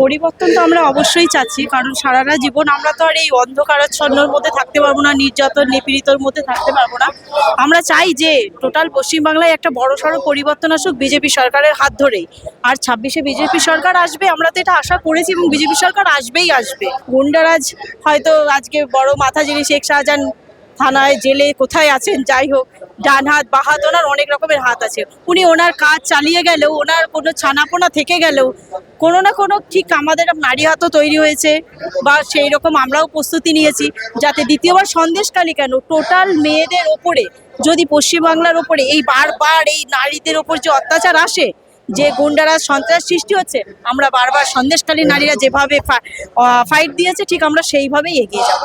পরিবর্তন তো আমরা অবশ্যই চাচ্ছি, কারণ সারাটা জীবন আমরা তো আর এই অন্ধকারাচ্ছন্নর মধ্যে থাকতে পারবো না, নির্যাতন নিপীড়িতর মধ্যে থাকতে পারবো না। আমরা চাই যে টোটাল পশ্চিমবাংলায় একটা বড়সড় পরিবর্তন আসুক বিজেপি সরকারের হাত ধরেই। আর 26-এ বিজেপি সরকার আসবে, আমরা তো এটা আশা করেছি, এবং বিজেপি সরকার আসবেই আসবে। গুন্ডারাজ হয়তো আজকে বড় মাথা যিনি শেখ শাহজাহান থানায় জেলে কোথায় আছেন, যাই হোক, ডান হাত বাঁ হাত ওনার অনেক রকমের হাত আছে। উনি ওনার কাজ চালিয়ে গেলেও, ওনার কোনো ছানাপোনা থেকে গেলেও কোনো না কোনো ঠিক আমাদের নারী হাতও তৈরি হয়েছে, বা সেই রকম আমরাও প্রস্তুতি নিয়েছি যাতে দ্বিতীয়বার সন্দেশখালী কেন, টোটাল মেয়েদের ওপরে যদি পশ্চিমবাংলার ওপরে এই বারবার এই নারীদের ওপর যে অত্যাচার আসে, যে গুন্ডারা সন্ত্রাস সৃষ্টি হচ্ছে, আমরা বারবার সন্দেশখালী নারীরা যেভাবে ফাইট দিয়েছে ঠিক আমরা সেইভাবেই এগিয়ে যাব।